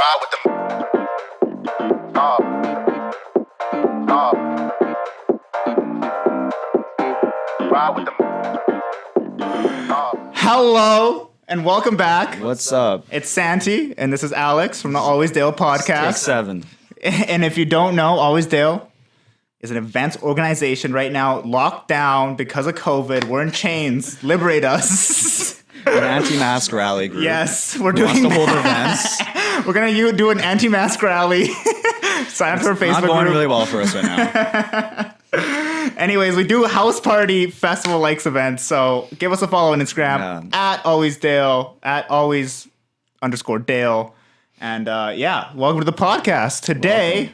Ride with them. Ride with them. Hello and welcome back. What's up? It's Santi and this is Alex from the Always Dale Take podcast. 7. And if you don't know, Always Dale is an events organization right now locked down because of COVID. We're in chains. Liberate us. An anti-mask rally group. Yes, we're Who wants doing to hold that. events. We're going to do an anti-mask rally. Sign up for a Facebook Not going group. really well for us right now. Anyways, we do house party festival likes events. So give us a follow on Instagram at Always Dale, at Always_Dale. And welcome to the podcast. Today,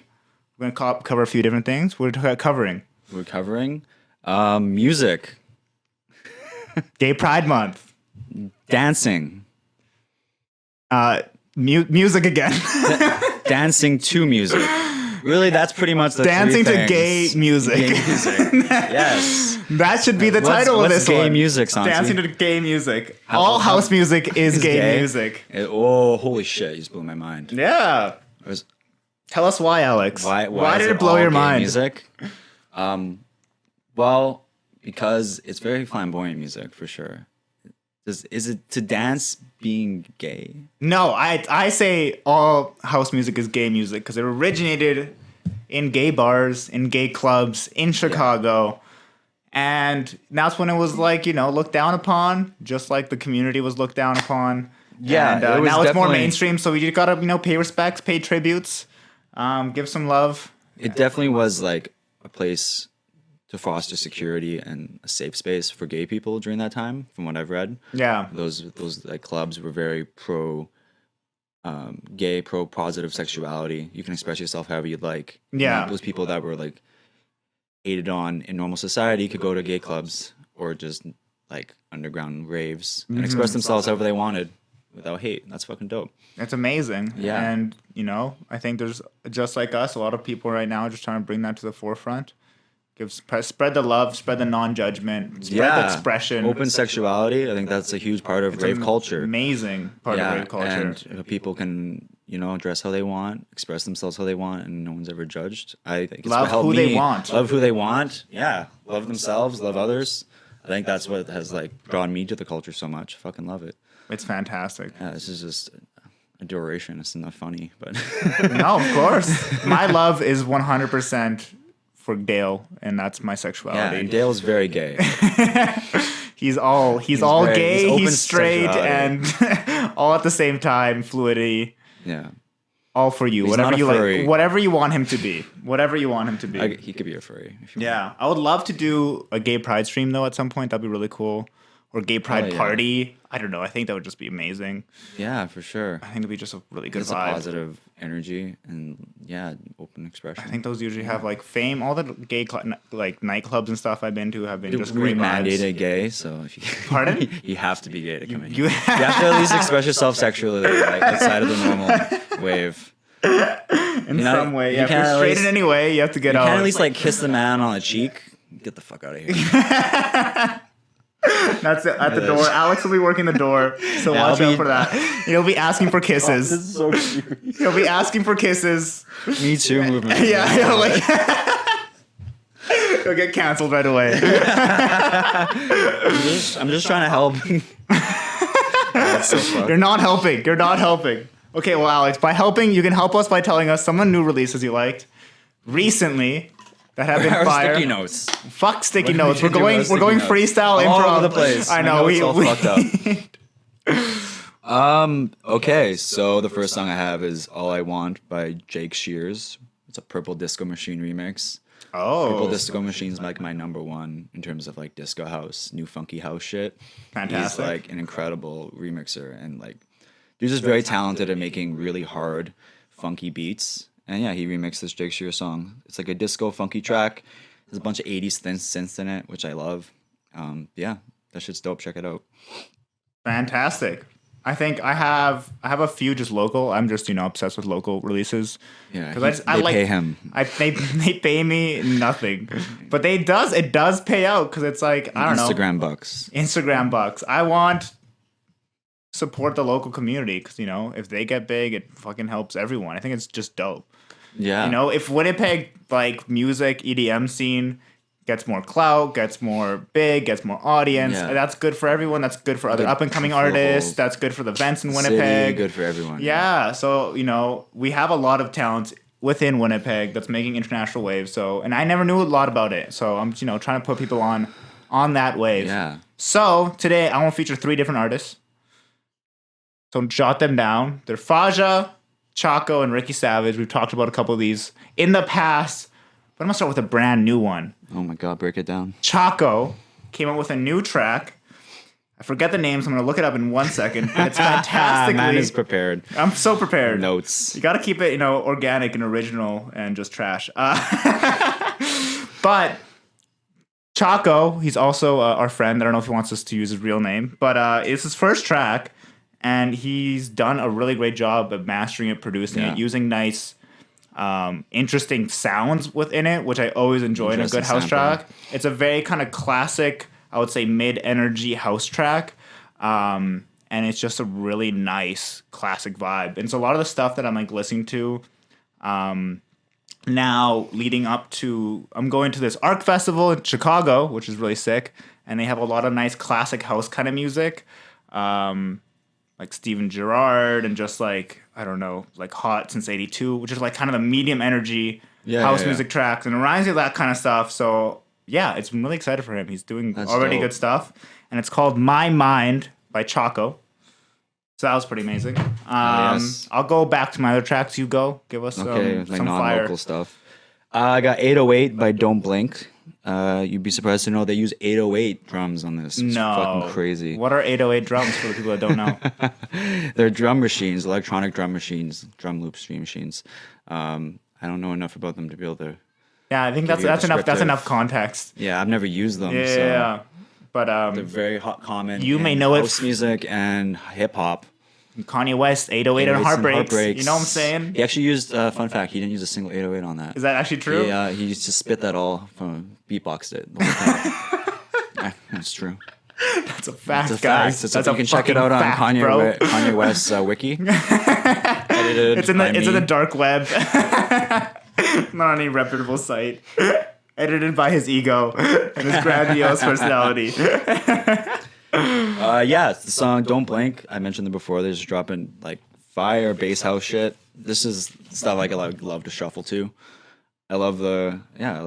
we're going to cover a few different things. We're covering Music, Gay Pride Month, dancing, music again, dancing to music. Really, that's pretty much the dancing three to things. gay music. Gay music. Yes. That should be the title of this gay one. music, Santi? Dancing to gay music. All house music is gay music. Oh, holy shit! You just blew my mind. Yeah. Tell us why, Alex. Why did it blow all your gay mind? Music. Well, because it's very flamboyant music for sure. Is it to dance being gay? No, I say all house music is gay music because it originated in gay bars, in gay clubs in Chicago. And that's when it was like, looked down upon, just like the community was looked down upon. Yeah, and, it was now it's more definitely- mainstream, so we just gotta, pay respects, pay tributes, give some love. It definitely was like a place to foster security and a safe space for gay people during that time, from what I've read. Yeah. Those like clubs were very pro gay, pro positive sexuality. You can express yourself however you'd like. Yeah. Those people that were like hated on in normal society could go to gay clubs or just like underground raves and express themselves however they wanted without hate. That's fucking dope. It's amazing. Yeah. And, I think there's, just like us, a lot of people right now just trying to bring that to the forefront. Spread the love, spread the non-judgment, spread the expression. Open sexuality. I think that's a huge part of rave culture. Amazing part of rave culture. And people can, dress how they want, express themselves how they want, and no one's ever judged. I think it's Love helped who me they want. Love who they want. Yeah. Love themselves, love others. I think that's what has like drawn me to the culture so much. Fucking love it. It's fantastic. Yeah, this is just adoration. It's not funny, but No, of course. My love is 100% for Dale, and that's my yeah, sexuality. and Dale's very gay. He's all He's gay, open he's straight, and sexuality. all at the same time, fluidity. Yeah. All for you. He's Whatever not a you furry. like. Whatever you want him to be. Whatever you want him to be. He could be a furry. If you want. Yeah. I would love to do a gay pride stream though at some point. That'd be really cool. Or gay pride yeah. party. I don't know. I think that would just be amazing. Yeah, for sure. I think it'd be just a really good It's a vibe. positive energy and open expression. I think those usually have like fame. All the gay like nightclubs and stuff I've been to have been just we great vibes. mandated gay, so if you Pardon? you have to be gay to come in. you- You have to at least express yourself sexually, like outside of the normal wave. In some way. Yeah. If you're straight in any way, you have to get You out. can at least like kiss the man on the cheek. Get the fuck out of here. That's it, at the door. Alex will be working the door, so Yeah, watch I'll out be- for that. He'll be asking for kisses. is so cute. He'll be asking for kisses. Me Too movement. Yeah, he'll like. He'll get canceled right away. I'm just trying to help. That's so fucked. You're not helping. You're not helping. Okay, well, Alex, by helping, you can help us by telling us some new releases you liked recently that have been Our fire. sticky notes. Fuck sticky What notes. did We're we do going. with We're going sticky notes? freestyle All improv. over the place. I My know. notes all fucked up. Okay, so the first song I have is "All I Want" by Jake Shears. It's a Purple Disco Machine remix. Purple Oh, Disco Machine's like my number one in terms of like disco house, new funky house shit. fantastic. He's like an incredible remixer and like dude's just very talented at making really hard, funky beats. And yeah, he remixed this Jake Shears song. It's like a disco funky track. There's a bunch of 80s synths in it, which I love. Yeah, that shit's dope. Check it out. Fantastic. I think I have a few just local. I'm just obsessed with local releases. Yeah, 'Cause I they like- pay him. They pay me nothing, but it does pay out because it's like I don't know Instagram bucks. Instagram bucks. I want support the local community because if they get big, it fucking helps everyone. I think it's just dope. Yeah. If Winnipeg music EDM scene gets more clout, gets more big, gets more audience, that's good for everyone. That's good for other up and coming artists. That's good for the events in Winnipeg. City, good for everyone. Yeah. So we have a lot of talent within Winnipeg that's making international waves. So, and I never knew a lot about it. So I'm trying to put people on that wave. Yeah. So today I want to feature 3 different artists. So jot them down. They're Faja, Chaco, and Ricky Savage. We've talked about a couple of these in the past, but I'm gonna start with a brand new one. Oh my God, break it down. Chaco came up with a new track. I forget the names. I'm gonna look it up in 1 second. But it's fantastically. Man is prepared. I'm so prepared. Notes. You got to keep it, organic and original and just trash. But Chaco, he's also our friend. I don't know if he wants us to use his real name, but it's his first track, and he's done a really great job of mastering it, producing it, using nice, interesting sounds within it, which I always enjoy in a good house track. It's a very kind of classic, I would say, mid-energy house track, and it's just a really nice classic vibe. And so a lot of the stuff that I'm listening to now leading up to, I'm going to this ARC festival in Chicago, which is really sick, and they have a lot of nice classic house kind of music, like Steven Gerrard and just I don't know, Hot Since 82, which is kind of the medium energy house music tracks, and it reminds me of that kind of stuff. So yeah, I'm really excited for him. He's doing already good stuff, and it's called My Mind by Chaco. So that was pretty amazing. Yes. I'll go back to my other tracks. You go. Give us some non-local fire stuff. I got 808 by Don't Blink. You'd be surprised to know they use 808 drums on this. It's fucking crazy. What are 808 drums for the people that don't know? They're drum machines, electronic drum machines, drum loop stream machines. I don't know enough about them to be able to. Yeah, I think that's enough. That's enough context. Yeah, I've never used them. Yeah, but they're very common. You may know house music and hip hop. Kanye West, 808 and Heartbreaks. You know what I'm saying? He actually used, fun fact, he didn't use a single 808 on that. Is that actually true? Yeah, he used to spit that all from beatboxed it the whole time. That's true. That's a fact, That's guys. That's you can check it out on Kanye West's wiki. It's in the dark web. Not on any reputable site. Edited by his ego and his grandiose personality. It's the song Don't Blink. I mentioned them before. They're just dropping fire bass house shit. This is stuff I love to shuffle to. I love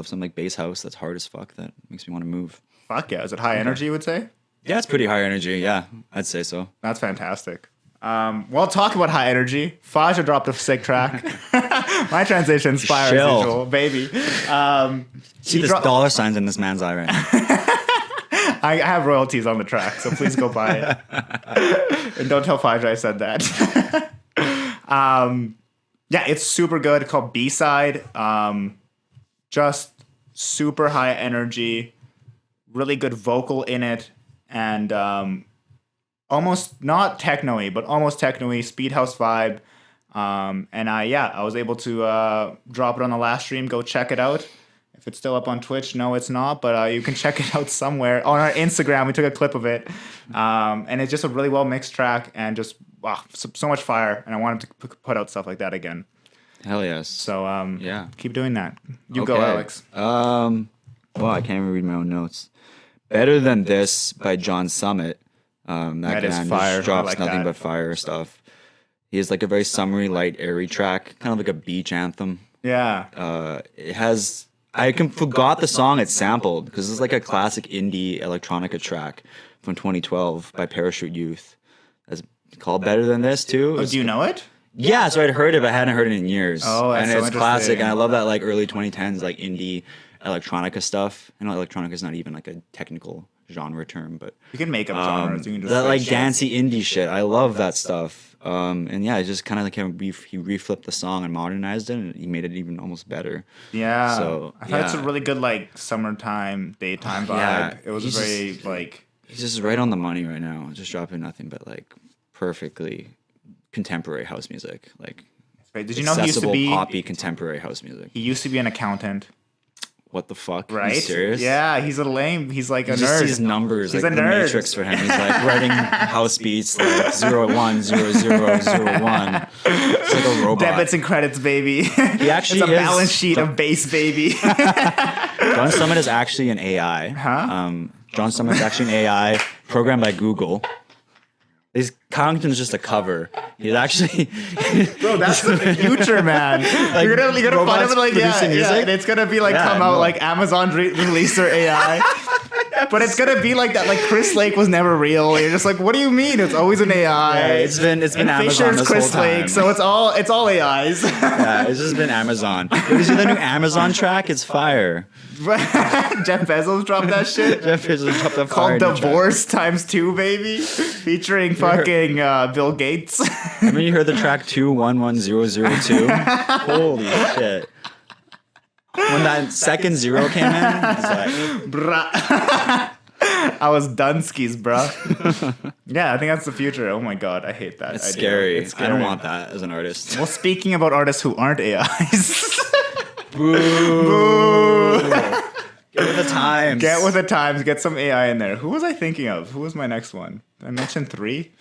some bass house that's hard as fuck that makes me want to move. Fuck yeah. Is it high energy, you would say? Yeah, it's pretty high energy. Yeah, I'd say so. That's fantastic. Well, talk about high energy. Faja dropped a sick track. My transition's fire as usual, baby. See the dollar signs in this man's eye right now. I have royalties on the track, so please go buy it. And don't tell Faja I said that. It's super good. It's called BSide. Just super high energy, really good vocal in it, and almost not techno-y, but almost techno-y, speed house vibe. And I was able to drop it on the last stream. Go check it out. If it's still up on Twitch, no, it's not, but you can check it out somewhere. On our Instagram, we took a clip of it. And it's just a really well-mixed track and just, wow, so much fire. And I wanted to put out stuff like that again. Hell yes. So, keep doing that. You go, Alex. Well, I can't even read my own notes. Better Than This by John Summit. That is fire. Just drops nothing but fire stuff. He has a very summery, light, airy track, kind of like a beach anthem. Yeah. It has... I forgot the song it sampled because it's a classic indie electronica track from 2012 by Parachute Youth. It's called Better Than This too. Do you know it? Yeah, so I'd heard it, but I hadn't heard it in years. Oh, that's and it's so classic, and I love that early 2010s indie electronica stuff. I know electronica is not even a technical genre term, but you can make up genres. You can just that dancey indie shit. I love that stuff. It's just kind of he reflipped the song and modernized it, and he made it even almost better. Yeah. So I thought it's a really good summertime, daytime vibe. Yeah, it was he's just right on the money right now. Just dropping nothing but perfectly contemporary house music. Did you know he used to be poppy contemporary house music? He used to be an accountant. what the fuck? Right? Are you serious? Yeah, he's a lame. He's like a He just nerd. sees numbers He's like a the nerd. Matrix for him. He's like writing house beats like 010001. It's like a robot. Debits and credits, baby. He actually it's a is- balance sheet of bass, baby. John Summit is actually an AI. Huh? John Summit is actually an AI programmed by Google. His Connington is just a cover. He's actually Bro, that's the future, man. You're gonna find robots him like producing music? and it's gonna be like Yeah, come out no. like Amazon released their AI. But it's gonna be like that. Like Chris Lake was never real. You're just like, what do you mean? It's always an AI. Yeah, it's been and Amazon Fisher's this Chris whole time. Lake, so it's all AIs. Yeah, it's just been Amazon. You see the new Amazon track? It's fire. Jeff Bezos dropped that shit. Jeff Bezos dropped that Called fire new track. Divorce ×2, baby, featuring fucking Bill Gates. I mean, you heard the track 211002. Holy shit! When that second zero came in, it's like, Bruh. I was Dunskies, bro. Yeah, I think that's the future. Oh my god, I hate that. it's idea. scary. It's I don't scary. want that as an artist. Well, speaking about artists who aren't AIs, Boo! Get with the times. get with the times. Get some AI in there. Who was I thinking of? Who was my next one? Did I mention 3?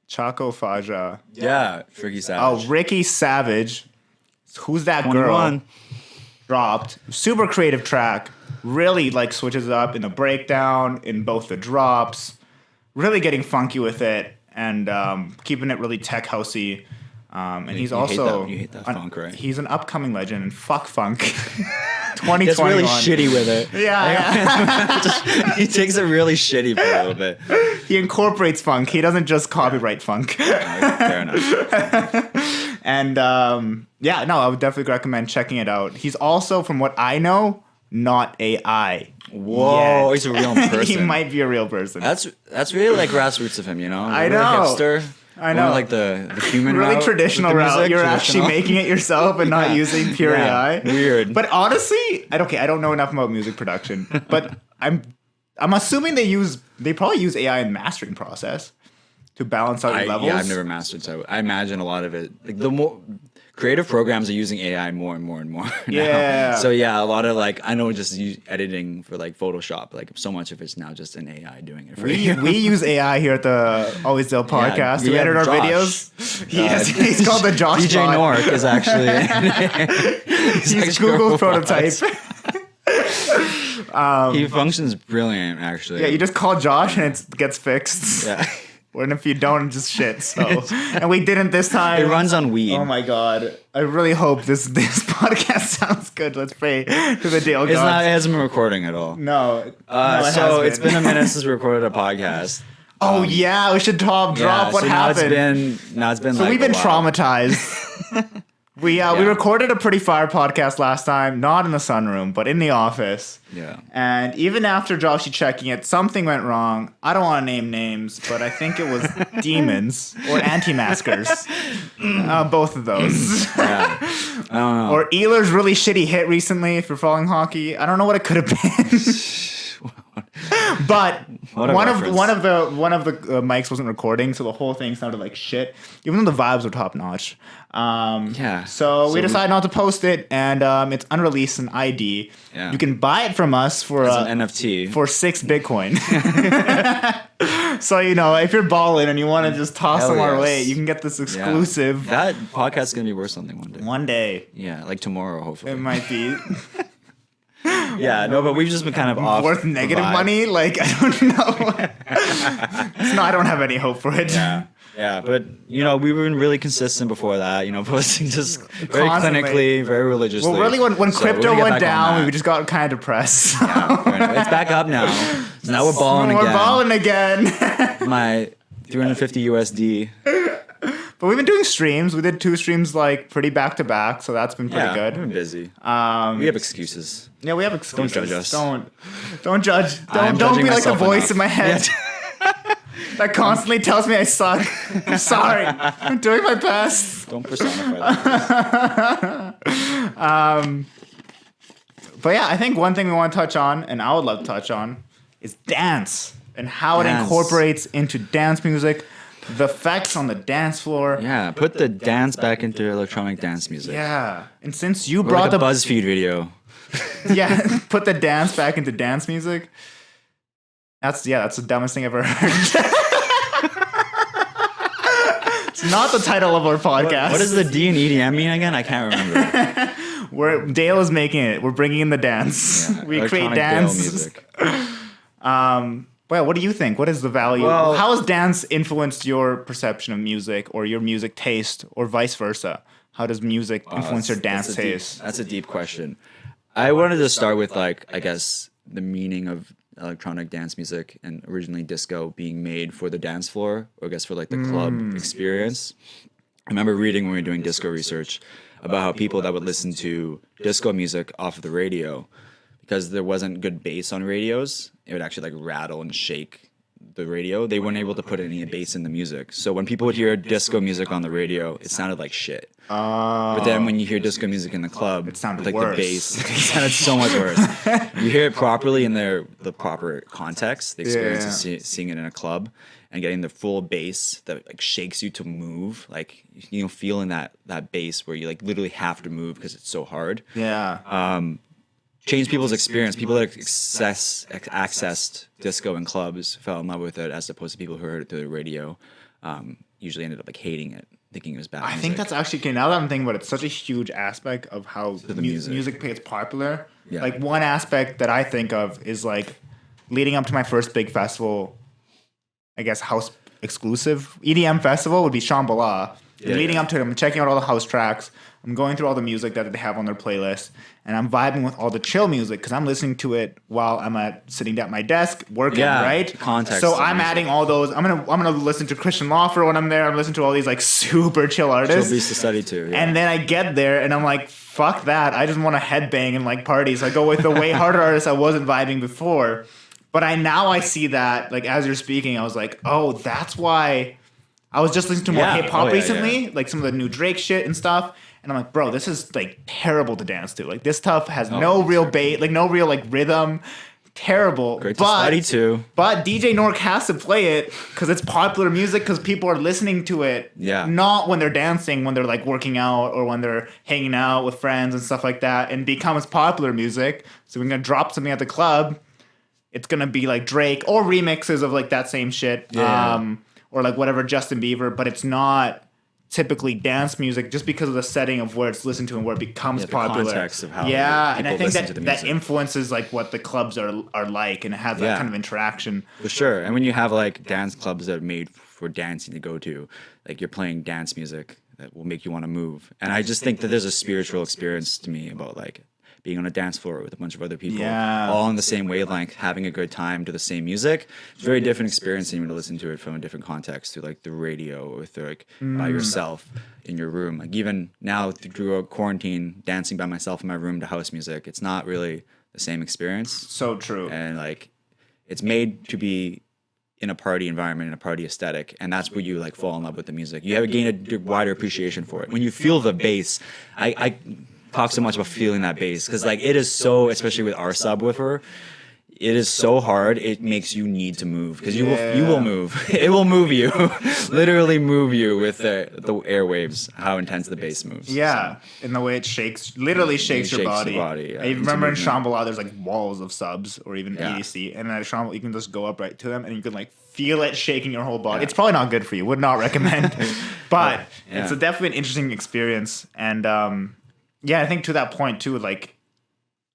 Chaco Faja. Yeah, Freaky Oh, Savage. Ricky Savage. Who's that girl? 21. Dropped. Super creative track. Really like switches it up in the breakdown, in both the drops. Really getting funky with it and keeping it really tech housey. And he's you hate also that- you hate that funk, right? He's an upcoming legend and fuck funk. Gets 2021. really shitty with it. Yeah, He takes it really shitty for a little bit. he incorporates funk. He doesn't just copyright funk. Fair enough. And yeah, no, I would definitely recommend checking it out. He's also, from what I know, not AI. Whoa, yet. he's a real person. He might be a real person. That's really like grassroots of him, you know? I Really know. hipster. I know. Going like the human really route traditional with the route. music, You're traditional. actually making it yourself and not Yeah. using pure Yeah. AI. Weird. But honestly, I don't know enough about music production. But I'm assuming they probably use AI in the mastering process to balance out levels. Yeah, I've never mastered, so I imagine a lot of it. Like the more creative programs are using AI more and more and more. Now. Yeah. So yeah, a lot of like I know just editing for like Photoshop, like so much of it's now just an AI doing it for you. We use AI here at the Always Dale podcast to we have edit our Josh. videos. He's called the Josh DJ bot. Nork is actually He's actually a Google's robot. prototype. He functions brilliant, actually. Yeah, you just call Josh and it gets fixed. Yeah. And if you don't, it just shit. So, and we didn't this time. It runs on weed. Oh my god! I really hope this podcast sounds good. Let's pray to the Dale It gods. hasn't been recording at all. No, it So has it's been a minute since we recorded a podcast. Oh yeah, we should drop what so happened. Now it's been. So like we've been a while. traumatized. We recorded a pretty fire podcast last time, not in the sunroom, but in the office. Yeah. And even after Joshy checking it, something went wrong. I don't want to name names, but I think it was demons or anti-maskers. Both of those. Yeah. I don't know. Or Ehlers' really shitty hit recently, if you're following hockey. I don't know what it could have been. But What a one reference. of the mics wasn't recording, so the whole thing sounded like shit. Even though the vibes were top notch. Yeah. So we decided not to post it, and it's unreleased in ID. Yeah. You can buy it from us for It's an NFT. for 6 Bitcoin. So if you're balling and you want to just toss Hell them our yes. way, you can get this exclusive That podcast is gonna be worth something one day. one day. Yeah, like tomorrow, hopefully. It might be Yeah, no, but we've just been kind of off. worth the negative vibe. money. Like, I don't know. No, I don't have any hope for it. Yeah, but we've been really consistent before that. Posting just very Constantly. clinically, very religiously. Well, really, when So we're crypto gonna get went back on down, that. we just got kind of depressed. Yeah, fair enough. It's back up now. So now we're balling We're again. balling again. My 350 USD. But we've been doing streams. We did 2 streams like pretty back to back, so that's been pretty We've good. been busy. Um, We have excuses. Yeah, we have excuses. Don't judge us. Don't judge. I'm Don't judging be like the myself voice enough. in my head that constantly tells me I suck. I'm sorry. I'm doing my best. Don't personify that. But yeah, I think one thing we want to touch on, and I would love to touch on, is dance and how it Dance. incorporates into dance music, The effects on the dance floor. Yeah, put the dance back into electronic dance music. Yeah. And since you Or brought like a the BuzzFeed video. yeah, put the dance back into dance music. That's the dumbest thing I've ever heard. It's not the title of our podcast. What does the D in EDM mean again? I can't remember. Dale is making it. We're bringing in the dance. Yeah, We create electronic dance. Dale music. Well, what do you think? What is the value? Well- How has dance influenced your perception of music or your music taste or vice versa? How does music influence your dance taste? That's a deep question. I wanted to start with like, I guess, the meaning of electronic dance music and originally disco being made for the dance floor, or I guess for like the club experience. I remember reading when we were doing disco research about how people that would listen to disco music off of the radio, because there wasn't good bass on radios, it would actually like rattle and shake the radio. They weren't able to put any bass in the music. So when people would hear disco music on the radio, it sounded like shit. But then when you hear disco music in the club, It sounded with, like worse. the bass, it sounded so much worse. You hear it properly in the proper context, the experience of seeing it in a club and getting the full bass that like shakes you to move, like feeling that bass where you like literally have to move because it's so hard. Yeah. Changed people's experience. People that accessed disco in clubs fell in love with it, as opposed to people who heard it through the radio. Usually ended up like hating it, thinking it was bad. I think that's actually, okay, now that I'm thinking about it, it's such a huge aspect of how music. music gets popular. Yeah. Like one aspect that I think of is like leading up to my first big festival, I guess house exclusive EDM festival would be Shambhala. Yeah, leading yeah. up to it, I'm checking out all the house tracks. I'm going through all the music that they have on their playlist, and I'm vibing with all the chill music because I'm listening to it while I'm sitting at my desk working, Yeah, right? context So of I'm music. adding all those. I'm gonna listen to Christian Lawfer when I'm there. I'm listening to all these like super chill artists. Still beats to study too. Yeah. And then I get there and I'm like, fuck that. I just want to headbang and like party. So I go with the way harder artists I wasn't vibing before. But I see that, like as you're speaking, I was like, oh, that's why I was just listening to more Yeah. hip hop Oh, yeah, recently, yeah. like some of the new Drake shit and stuff. And I'm like, bro, this is like terrible to dance to. Like this stuff has no real bait, like no real like rhythm. Terrible. Great to study too. But DJ Nork has to play it because it's popular music because people are listening to it. Yeah. Not when they're dancing, when they're like working out or when they're hanging out with friends and stuff like that, and becomes popular music. So we're gonna drop something at the club. It's gonna be like Drake or remixes of like that same shit. Yeah. Or like whatever Justin Bieber, but it's not typically dance music just because of the setting of where it's listened to and where it becomes the popular. context of how and people I think listen to the that music. influences like what the clubs are like, and it has that Yeah. kind of interaction. For sure. And when you have like dance clubs that are made for dancing to go to, like you're playing dance music that will make you want to move. And I just think that there's a spiritual experience to me about like being on a dance floor with a bunch of other people, Yeah. all on the same wavelength, having a good time to the same music. It's a very different experience than you to listen to it from a different context, through like the radio or through like by yourself in your room. Like even now through a quarantine, dancing by myself in my room to house music, it's not really the same experience. So true. And like it's made to be in a party environment, in a party aesthetic, and that's where you like fall in love with the music. You have gain a wider appreciation for it when you feel the bass. I talk so much about feeling that bass because like it is so, especially with our subwoofer, it is so hard. It makes you need to move because you will move. It will move you, literally move you with the airwaves. How intense the bass moves. Yeah, in the way it shakes, literally shakes your shakes body. your body, yeah. I It's a remember in movement. Shambhala, there's like walls of subs or even Yeah. EDC, and at Shambhala you can just go up right to them and you can like feel it shaking your whole body. Yeah. It's probably not good for you. Would not recommend, but Yeah. it's definitely an interesting experience. And I think to that point too, like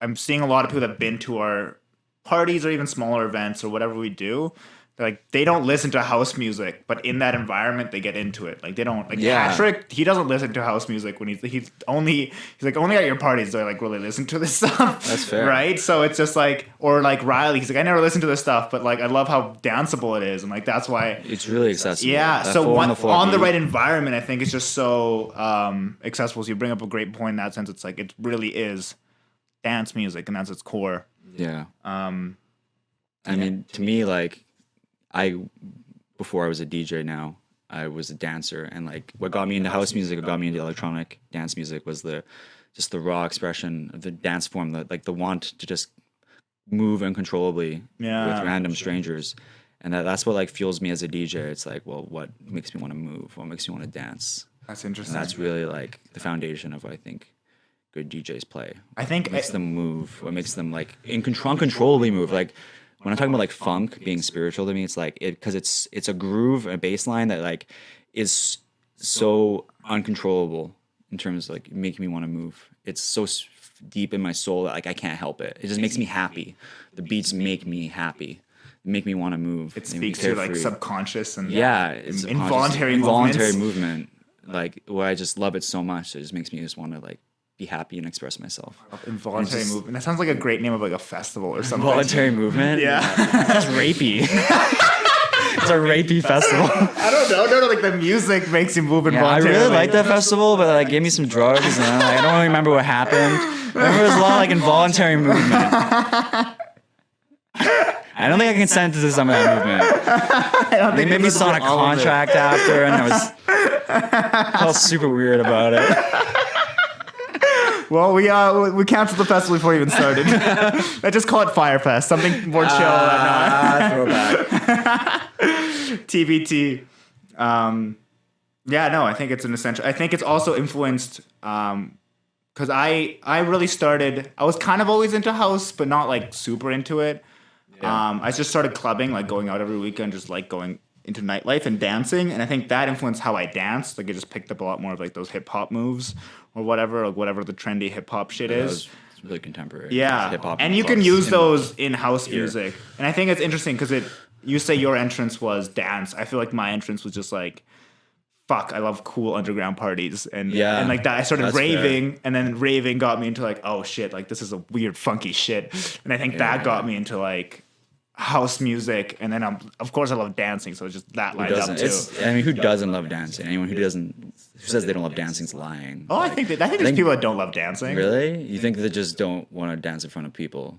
I'm seeing a lot of people that've been to our parties or even smaller events or whatever we do. Like they don't listen to house music, but in that environment they get into it. Like they don't like Yeah. Patrick. He doesn't listen to house music when he's only at your parties do I like really listen to this stuff. That's fair. right? So it's just like, or like Riley, he's like I never listen to this stuff, but like I love how danceable it is, and like that's why. It's really accessible. Yeah, That so four on the floor beat. right environment, I think it's just so accessible. So you bring up a great point in that sense. It's like it really is dance music, and that's its core. Yeah. I mean, to me, like, before I was a DJ now, I was a dancer. And, like, what got me into house music, what got me into electronic dance music was just the raw expression of the dance form, the want to just move uncontrollably Yeah. with random strangers. And that's what like fuels me as a DJ. It's like, well, what makes me want to move? What makes me want to dance? That's interesting. And that's really like the foundation of what I think good DJs play. I think what makes them move. What makes them like uncontrollably move. Like when I'm talking about like funk being spiritual to me, it's like because it's a groove, a bass line that like is so uncontrollable in terms of like making me want to move. It's so deep in my soul that like I can't help it. It just makes me happy. The beats make me happy. Make me want to move. It speaks to like subconscious and it's involuntary movement. Like where I just love it so much. It just makes me just want to like be happy and express myself. Involuntary movement. That sounds like a great name of like a festival or something. Involuntary movement. Yeah, that's rapey. It's a rapey festival. I don't know. No, like the music makes you move involuntarily. I really like that festival, but like gave me some drugs, and I don't really remember what happened. I remember there was a lot of like involuntary movement. I don't think I consented to some of that movement. They made me sign a contract after, and I felt super weird about it. Well, we canceled the festival before we even started. Let's just call it Firefest. Something more chill. Throwback. TBT. Yeah, no, I think it's an essential. I think it's also influenced because I really started. I was kind of always into house, but not like super into it. Yeah. I just started clubbing, like going out every weekend, just like going into nightlife and dancing, and I think that influenced how I danced. Like I just picked up a lot more of like those hip hop moves or whatever, like whatever the trendy hip hop shit is. It's really contemporary. Yeah, hip-hop and you can use those in house music, and I think it's interesting because you say your entrance was dance. I feel like my entrance was just like, fuck, I love cool underground parties, and like that. I started raving, and then raving got me into like, oh shit, like this is a weird funky shit, and I think that got me into like house music, and then of course I love dancing, so it's just that lines up too. I mean, who doesn't love dancing? Anyone who says they don't love dancing is lying. Oh, like, I think there's people that don't love dancing. Really? You think they just don't want to dance in front of people?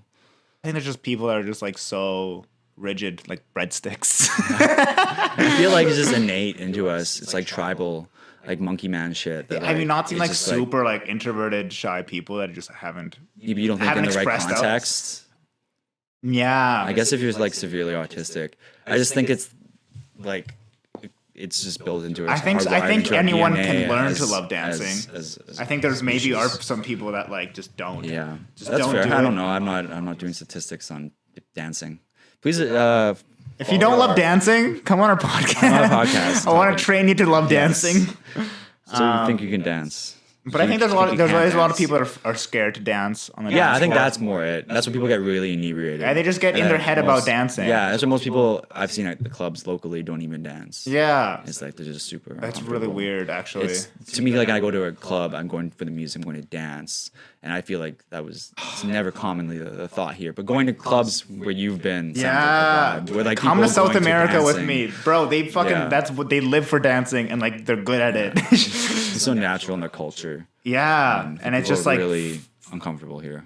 I think there's just people that are just like so rigid, like breadsticks. I feel like it's just innate into us. It's like tribal, like monkey man shit. That, have you not seen like super like introverted, shy people that just haven't? You don't think in the right context? Yeah. I guess if you're like severely autistic, I just think it's like it's just built into us. I think anyone can learn to love dancing. I think there's maybe are some people that like just don't. Yeah, just that's fair. I don't know. I'm not doing statistics on dancing. Please, if you don't love dancing, come on our podcast. I want to train you to love dancing. So you think you can dance? But I think there's a lot of people that are scared to dance on the dance floor. I think that's more it. That's when people get really inebriated. Yeah, they just get in their head about dancing. Yeah, that's what most people I've seen at the clubs locally don't even dance. Yeah. It's like they're just super That's really weird, actually. To me, like, when I go to a club, I'm going for the music, I'm going to dance. And I feel like it's never commonly the thought here. But going to clubs where you've been, where like come to South America with me, bro. They fucking that's what they live for, dancing, and like they're good at it. It's so natural in their culture. Yeah, and it's just like really uncomfortable here.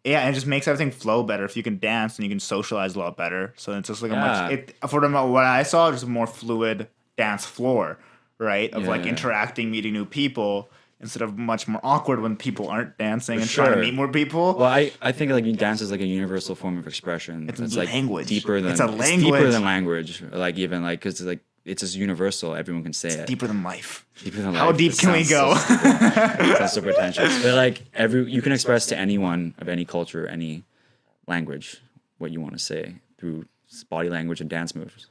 Yeah, and it just makes everything flow better if you can dance and you can socialize a lot better. So it's just like what I saw, just a more fluid dance floor, right? Of like interacting, meeting new people. Instead of much more awkward when people aren't dancing and trying to meet more people. Well, I think like dance is like a universal form of expression. It's like language. Deeper than it's a language. It's deeper than language. Like even like because like it's just universal. Everyone can say it. Deeper than life. Deeper than How life. deep can we go? That's so pretentious. But like you can express to anyone of any culture, any language, what you want to say through body language and dance moves.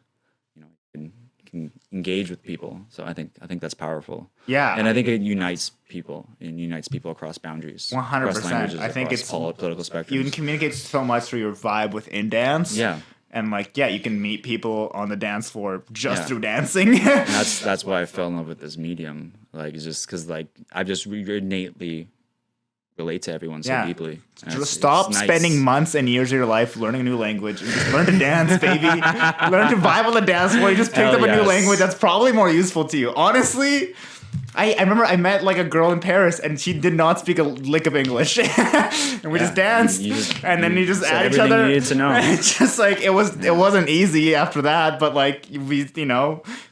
You know, you can engage with people. So I think that's powerful. Yeah, and I think it unites people. It unites people across boundaries. 100%. I think it's political spectrum. You can communicate so much through your vibe within dance. Yeah. And like, you can meet people on the dance floor just through dancing. And that's why I fell in love with this medium. Like, it's just because like I just innately relate to everyone so deeply. Just stop spending months and years of your life learning a new language and just learn to dance, baby. Learn to vibe on the dance floor. You just picked up a new language that's probably more useful to you. Honestly, I remember I met like a girl in Paris and she did not speak a lick of English. And we just danced and then you just add each other. You needed to know. It's just like it wasn't easy after that, but like we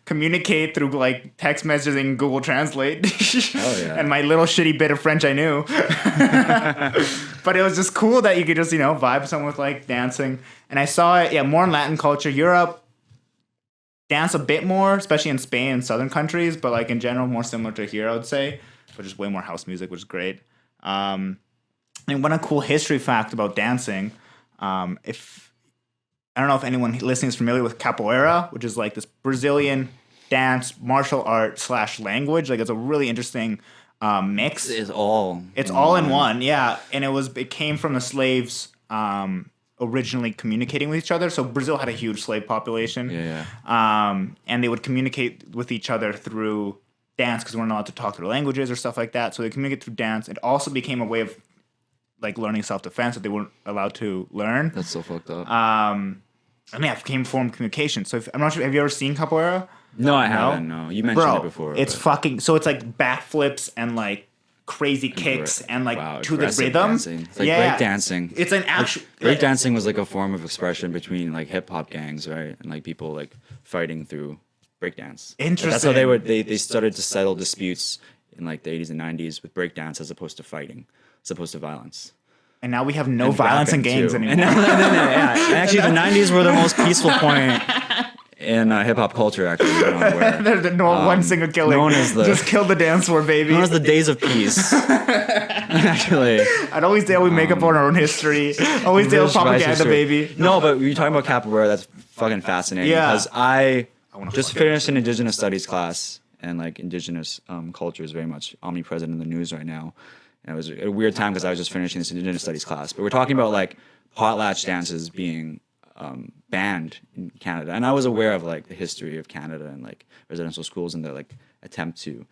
communicate through like text messaging, Google Translate. And my little shitty bit of French I knew. But it was just cool that you could just vibe someone with like dancing. And I saw it more in Latin culture. Europe, dance a bit more, especially in Spain and southern countries, but like in general, more similar to here, I would say, but just way more house music, which is great. And one cool history fact about dancing, if I don't know if anyone listening is familiar with Capoeira, which is like this Brazilian dance, martial art / language. Like it's a really interesting mix. It's all in one, yeah. And it came from the slaves originally communicating with each other. So Brazil had a huge slave population. And they would communicate with each other through dance because they weren't allowed to talk their languages or stuff like that. So they communicate through dance. It also became a way of like learning self-defense that they weren't allowed to learn. That's so fucked up. It became a form of communication. So I'm not sure, have you ever seen Capoeira? No, I haven't. No, you mentioned it before. It's fucking. So it's like backflips and like crazy kicks and like to the rhythm. Dancing. It's like break dancing. It's an actual break dancing was like a form of expression between like hip hop gangs, right? And like people like fighting through breakdance. Interesting. That's how they started to settle disputes in like the 80s and 90s with breakdance as opposed to fighting, as opposed to violence. And now we have no violence in gangs anymore. And actually, the 90s were the most peaceful point in hip hop culture. Actually, there's one single killing. Just kill the dance floor, baby. Known as the days of peace. Actually, at Always Dale, we make up our own history. Always Dale propaganda, baby. No, but you're talking about Capoeira. That's fucking fascinating. Yeah. Because I just finished an Indigenous Studies class, and like Indigenous culture is very much omnipresent in the news right now. And it was a weird time because I was just finishing this Indigenous Studies class. But we're talking about like potlatch dances being banned in Canada, and I was aware of like the history of Canada and like residential schools and their like attempt to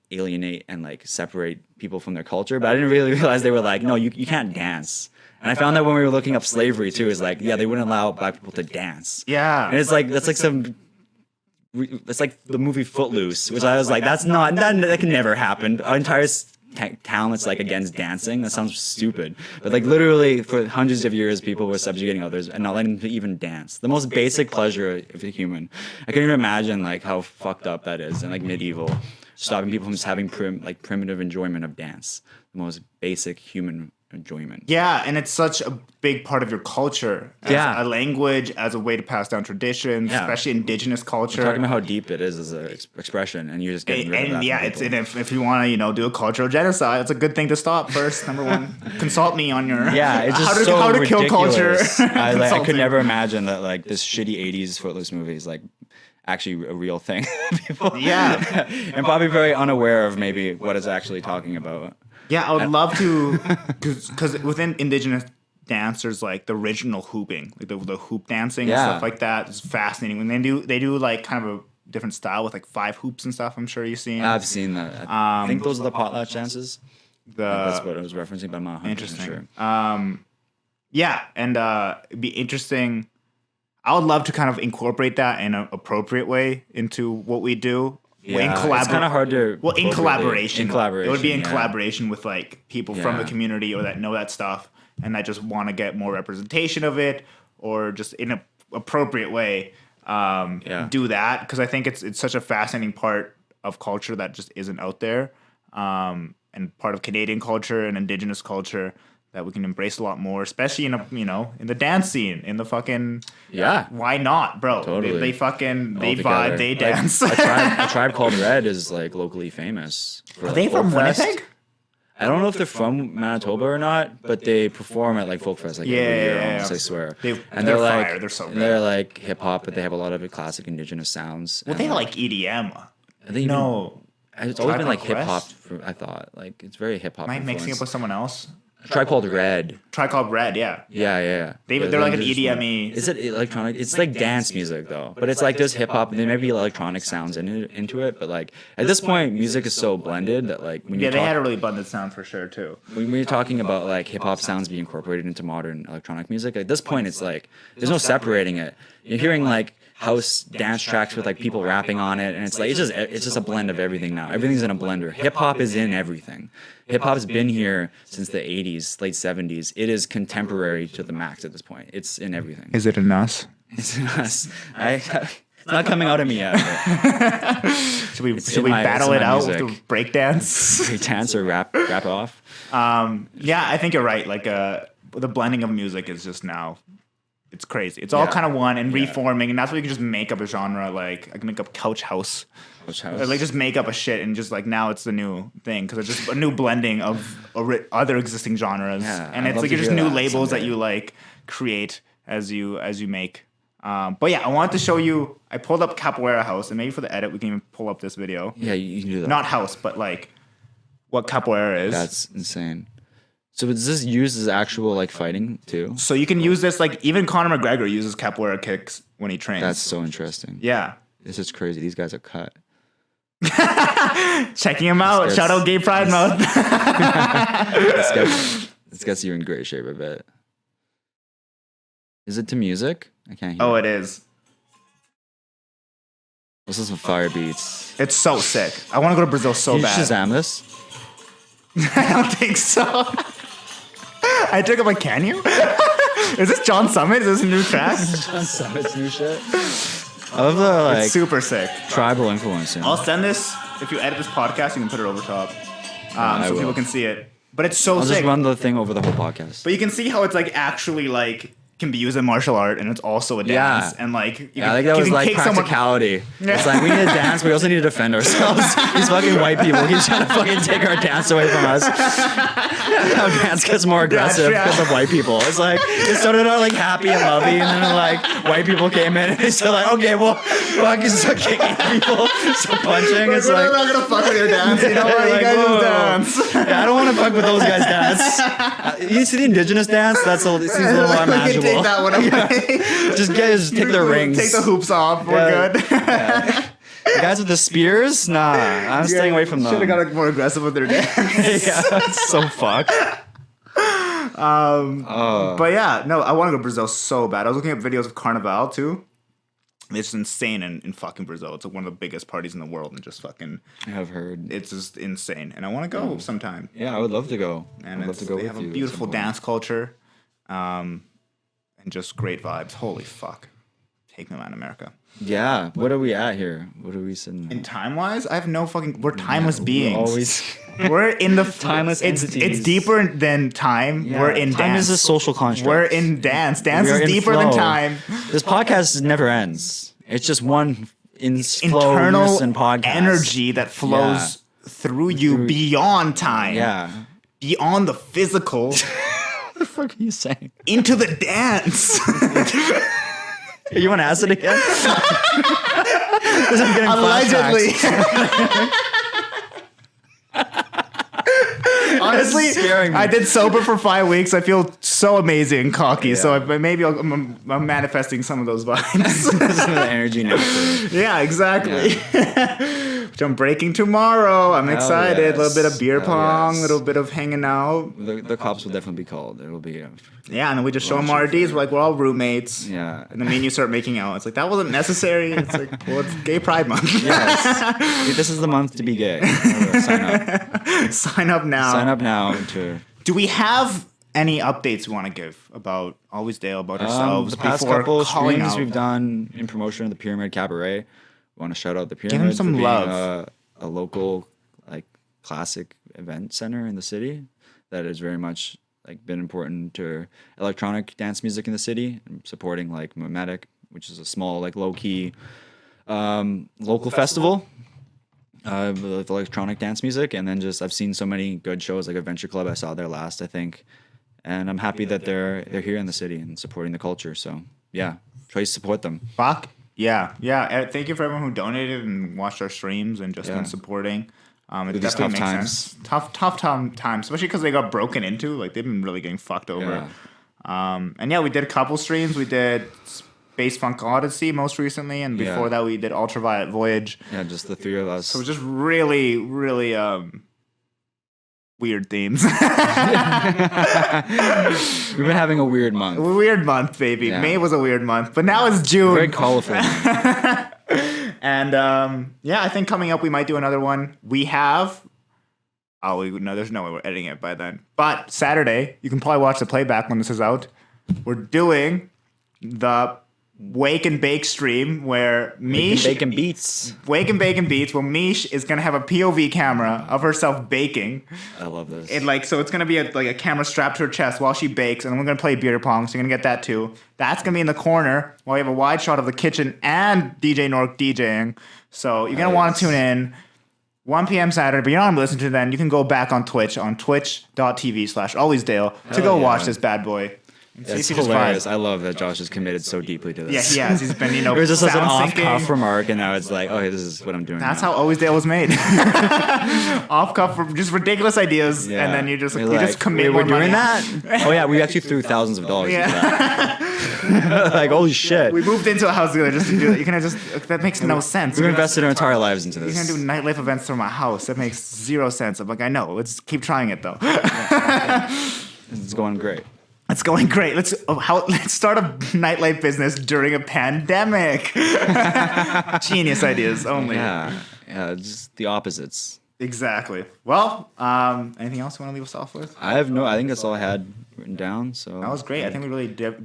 alienate and like separate people from their culture. But I didn't really realize they were like, no, you can't dance. And I found that when we were looking up slavery too, is like, yeah, they wouldn't allow black people to dance. Yeah, and it's like it's like the movie Footloose, which I was like, that can never happen. Our entire town that's like against dancing. That sounds stupid, but like literally for hundreds of years, people were subjugating others and not letting them even dance. The most basic pleasure of a human. I can't even imagine like how fucked up that is, and like medieval, stopping people from just having primitive enjoyment of dance. The most basic human enjoyment. Yeah, and it's such a big part of your culture as a language, as a way to pass down traditions, especially Indigenous culture. We're talking about how deep it is as an expression, and you're just getting rid of that. If you want to, do a cultural genocide, it's a good thing to stop first. Number one, consult me on your it's just how to kill culture. I could never imagine that like this shitty '80s Footloose movie is like actually a real thing. People, and probably very unaware of maybe what it's actually talking about. Yeah, I would love to, because within Indigenous dance, there's like the original hooping, like the hoop dancing and stuff like that. It's fascinating when they do like kind of a different style with like 5 hoops and stuff. I'm sure you've seen. I've seen that. I think those are the potlatch dances. That's what I was referencing, but I'm not 100% sure. And it'd be interesting. I would love to kind of incorporate that in an appropriate way into what we do. Yeah, it's kind of hard to. Well, in collaboration. It would be in yeah. collaboration with like people from the community or that know that stuff and that just want to get more representation of it, or just in an appropriate way do that, because I think it's such a fascinating part of culture that just isn't out there, and part of Canadian culture and Indigenous culture that we can embrace a lot more, especially in in the dance scene, in the fucking why not, bro? Totally. They vibe, they dance. A tribe called Red is like locally famous. Are they from Winnipeg? I don't know if they're from Manitoba or not, but they perform at like folk fest like every year, almost, I swear. They're like fire. They're so good. They're like hip hop, but they have a lot of classic Indigenous sounds. Well, they like EDM. It's always been like hip hop. I thought like it's very hip hop. Am I mixing up with someone else? Tribe called Red. Tribe Called Red, yeah. Yeah. They're like an EDM-y. Is it electronic? It's like dance music though, but it's like there's hip hop and there may be electronic sounds into it. But like at this point, music is so blended that like when they had a really blended sound for sure too. When we're talking about like hip hop sounds being incorporated into modern electronic music, at this point it's like there's no separating it. You're hearing like house dance tracks with like people rapping on it, and it's like it's just a blend of everything now. Everything's in a blender. Hip hop is in everything. Hip hop's been here since the 80s, late 70s. It is contemporary to the max at this point. It's in everything. Is it in us? It's in us. It's not coming out of me yet. Should we battle it out with the breakdance? Breakdance or rap off? I think you're right. Like the blending of music is just now it's crazy. It's all Yeah. kind of one and Yeah. reforming, and that's why you can just make up a genre. Like I can make up couch house. Or, like just make up a shit and just like now it's the new thing because it's just a new blending of other existing genres, Yeah, and I'd it's love like to you're just hear new that labels that someday. you like create as you make. But yeah, I wanted to show you. I pulled up Capoeira House, and maybe for the edit we can even pull up this video. Yeah, you can do that. Not house, but like what Capoeira is. That's insane. So is this used as actual like fighting too? So you can use this like even Conor McGregor uses Capoeira kicks when he trains. That's so interesting. yeah. This is crazy. These guys are cut. Checking him out. gets- Shout out Gay Pride Month. This gets you in great shape, I bet. Is it to music? I can't hear. Oh, it is. This is some fire beats. It's so sick. I want to go to Brazil so Can you bad. Shazam this? I don't think so. I took it like, can you? Is this John Summit? Is this a new track? Summit's new shit. I love the like It's super sick. tribal influence. I'll send this. If you edit this podcast, you can put it over top I so will. people can see it. But it's so I'll sick. just run the thing over the whole podcast. But you can see how it's like actually like can be used in martial art and it's also a dance. Yeah. And like you Yeah, I think that was like practicality. It's like we need to dance, but we also need to defend ourselves. These fucking white people keep trying to fucking take our dance away from us. How dance gets more aggressive Yeah. because of white people. It's like it started out like happy and lovey, and then like white people came in and they said like, okay, well, fucking start kicking people, start punching. It's we're like not gonna fuck with your dance. You know what? You Like, guys whoa. just dance. yeah, I don't want to fuck with those guys' dance. You see the indigenous dance? It seems a little more We can manageable. take that one away. Just take their rings. Take the hoops off. We're Yeah. good. The guys with the spears? Nah, I'm staying away from them. Should have got more aggressive with their dance. Yeah, it's so fucked. But yeah, no, I want to go to Brazil so bad. I was looking at videos of Carnival too. It's insane in fucking Brazil. It's like one of the biggest parties in the world, and just fucking, I have heard. it's just insane. And I want to go sometime. Yeah, I would love to go. And I'd love to go they with have you a at beautiful some point. dance culture, and just great vibes. Holy fuck, take me Latin America. Yeah, what are we at here? What are we sitting? In time wise, I have no fucking. We're timeless beings. Always. We're in the Timeless It's entities. deeper than time. Yeah, We're in time dance. is a social construct. We're in dance. Dance We are is in deeper than flow. time. This podcast never ends. It's just one flow Internal unison podcast. energy that flows through you beyond time. Yeah. Beyond the physical. What the fuck are you saying? Into the dance. You want to ask it again? 'Cause I'm getting Allegedly. flashbacks. Honestly, scaring me. I did sober for 5 weeks. I feel so amazing and cocky. Yeah. So maybe I'm manifesting some of those vibes. Some of the energy naturally. Yeah, exactly. Which I'm breaking tomorrow. I'm excited. A little bit of beer Hell pong, a yes. little bit of hanging out. The cops will definitely be called. It'll be Yeah, and then we just show them our IDs. We're like, we're all roommates. yeah. And then me and you start making out. It's like, that wasn't necessary. It's like, well, it's Gay Pride Month. Yes. This is the month to be gay. Sign up. Sign up now. Sign up now to. Do we have any updates we want to give about Always Dale, about ourselves The past before couple of calling streams out? we've done in promotion of the Pyramid Cabaret. We want to shout out the Pyramid. Give 'em some for being love. A local like classic event center in the city that has very much like been important to electronic dance music in the city, and supporting like Mimetic, which is a small like low key local festival. With electronic dance music, and then just I've seen so many good shows like Adventure Club. I saw there last, I think, and I'm happy that they're here in the city and supporting the culture. So yeah, try to support them. Fuck. Yeah. Thank you for everyone who donated and watched our streams and just been supporting. It Through these definitely tough makes sense. Tough times, especially because they got broken into. Like, they've been really getting fucked over. And yeah, we did a couple streams. We did Space Funk Odyssey most recently, and before that we did Ultraviolet Voyage. Yeah, just the three of us. So it was just really, really weird themes. We've been having a weird month. Weird month, baby. Yeah. May was a weird month, but now it's June. Very colorful. And yeah, I think coming up we might do another one. We have. Oh, no, there's no way we're editing it by then. But Saturday, you can probably watch the playback when this is out. We're doing the Wake and Bake stream where Mish Bacon beats. Wake and Bake and Beats, where Mish is gonna have a POV camera of herself baking. I love this. So it's gonna be a camera strapped to her chest while she bakes, and we're gonna play beer pong. So you're gonna get that too. That's gonna be in the corner while you have a wide shot of the kitchen and DJ Nork DJing. So you're gonna want to tune in 1 p.m. Saturday, but you're not gonna listen to it then. You can go back on Twitch on twitch.tv/alwaysdale to go watch this bad boy. It's hilarious. I love that Josh is committed so deeply to this. Yeah, he has. He's been, it was just such an sound-syncing. off-cuff remark, and now it's like, okay, this is what I'm doing. That's now. how Always Dale was made. Off cuff, just ridiculous ideas, and then you just commit. We're doing that. Oh yeah, we actually threw thousands of dollars into that. Like holy shit. We moved into a house together just to do that. You can that makes no sense. We invested our entire lives into this. You're gonna do nightlife events from my house. That makes zero sense. I'm like, I know. Let's keep trying it though. It's going great. It's going great. Let's start a nightlife business during a pandemic. Genius ideas only. Yeah, just the opposites. Exactly. Well, anything else you want to leave us off with? I think that's all I had written down. So that was great. I think we really dove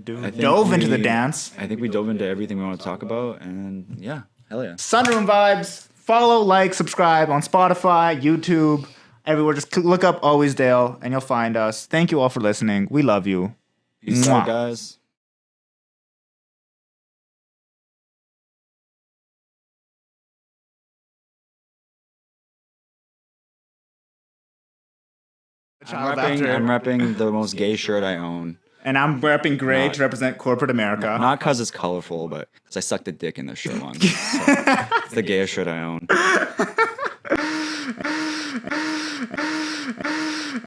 into the dance. I think we dove into everything we want to talk about, and yeah, hell yeah. Sunroom vibes. Follow, like, subscribe on Spotify, YouTube. Everywhere, just look up Always Dale and you'll find us. Thank you all for listening. We love you. Peace out, guys. I'm repping the most gay shirt I own. And I'm repping gray to represent corporate America. Not because it's colorful, but because I sucked a dick in this shirt once. So it's the gayest shirt I own.